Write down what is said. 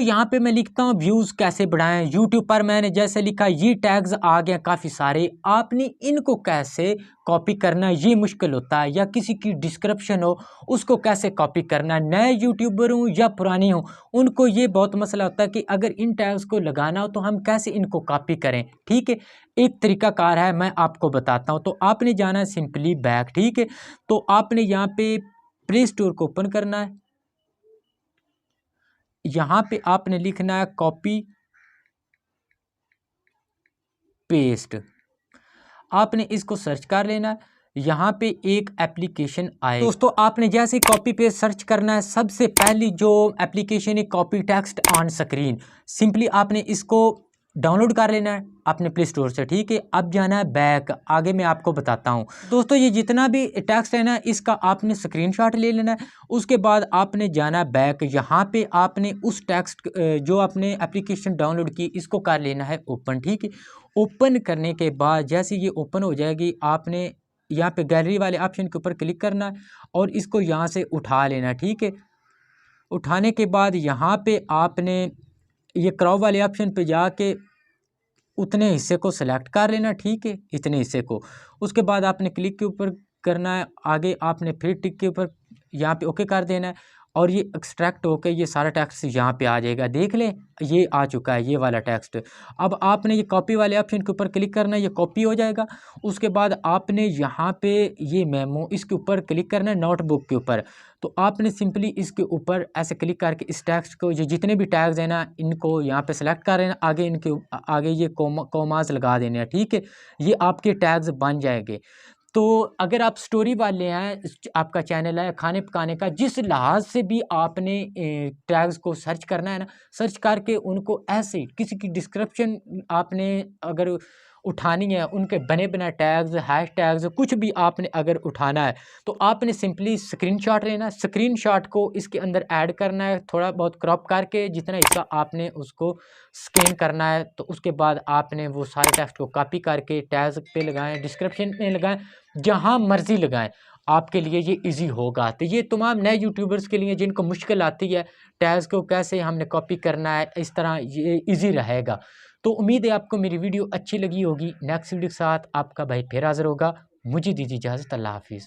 यहाँ पे मैं लिखता हूँ व्यूज़ कैसे बढ़ाएं। यूट्यूब पर मैंने जैसे लिखा ये टैग्स आ गए काफ़ी सारे, आपने इनको कैसे कॉपी करना ये मुश्किल होता है, या किसी की डिस्क्रिप्शन हो उसको कैसे कॉपी करना, नए यूट्यूबर हूँ या पुराने हों उनको ये बहुत मसला होता है कि अगर इन टैग्स को लगाना हो तो हम कैसे इनको कॉपी करें। ठीक है, एक तरीकाकार है, मैं आपको बताता हूँ। तो आपने जाना है सिंपली बैक। ठीक है, तो आपने यहाँ पे प्ले स्टोर को ओपन करना है। यहाँ पे आपने लिखना है कॉपी पेस्ट, आपने इसको सर्च कर लेना है। यहाँ पे एक एप्लीकेशन आए दोस्तों, आपने जैसे कॉपी पेस्ट सर्च करना है, सबसे पहली जो एप्लीकेशन है copy text on screen, simply आपने इसको डाउनलोड कर लेना है अपने प्ले स्टोर से। ठीक है, अब जाना है बैक, आगे मैं आपको बताता हूँ। दोस्तों ये जितना भी टेक्स्ट है ना, इसका आपने स्क्रीनशॉट ले लेना है। उसके बाद आपने जाना है बैक, यहाँ पे आपने उस टेक्स्ट जो आपने एप्लीकेशन डाउनलोड की इसको कर लेना है ओपन। ठीक है, ओपन करने के बाद जैसे ये ओपन हो जाएगी, आपने यहाँ पे गैलरी वाले ऑप्शन के ऊपर क्लिक करना है और इसको यहाँ से उठा लेना। ठीक है, उठाने के बाद यहाँ पे आपने ये क्रॉप वाले ऑप्शन पे जाके उतने हिस्से को सिलेक्ट कर लेना। ठीक है, इतने हिस्से को, उसके बाद आपने क्लिक के ऊपर करना है, आगे आपने फिर टिक के ऊपर यहाँ पे ओके कर देना है और ये एक्सट्रैक्ट होकर ये सारा टेक्स्ट यहाँ पे आ जाएगा। देख लें ये आ चुका है ये वाला टेक्स्ट। अब आपने ये कॉपी वाले ऑप्शन के ऊपर क्लिक करना है, ये कॉपी हो जाएगा। उसके बाद आपने यहाँ पे ये मेमो इसके ऊपर क्लिक करना है, नोटबुक के ऊपर। तो आपने सिंपली इसके ऊपर ऐसे क्लिक करके इस टेक्स्ट को, ये जितने भी टैग्स हैं ना इनको यहाँ पे सेलेक्ट कर लेना, आगे इनके आगे ये कोमास लगा देने हैं। ठीक है, ये आपके टैग्स बन जाएंगे। तो अगर आप स्टोरी वाले हैं, आपका चैनल है खाने पकाने का, जिस लिहाज से भी आपने टैग्स को सर्च करना है ना, सर्च करके उनको ऐसे किसी की डिस्क्रिप्शन आपने अगर उठानी है, उनके बने बना टैग्स, हैश टैग्स, कुछ भी आपने अगर उठाना है तो आपने सिंपली स्क्रीनशॉट लेना है। स्क्रीनशॉट को इसके अंदर ऐड करना है, थोड़ा बहुत क्रॉप करके जितना हिस्सा आपने उसको स्कैन करना है। तो उसके बाद आपने वो सारे टेक्स्ट को कॉपी करके टैग्स पे लगाएं, डिस्क्रिप्शन में लगाएं, जहां मर्जी लगाएं, आपके लिए ये इजी होगा। तो ये तमाम नए यूट्यूबर्स के लिए जिनको मुश्किल आती है टैग्स को कैसे हमने कॉपी करना है, इस तरह ये इजी रहेगा। तो उम्मीद है आपको मेरी वीडियो अच्छी लगी होगी। नेक्स्ट वीडियो के साथ आपका भाई फिर हाजिर होगा। मुझे दीजिए इजाज़त, अल्लाह हाफिज़।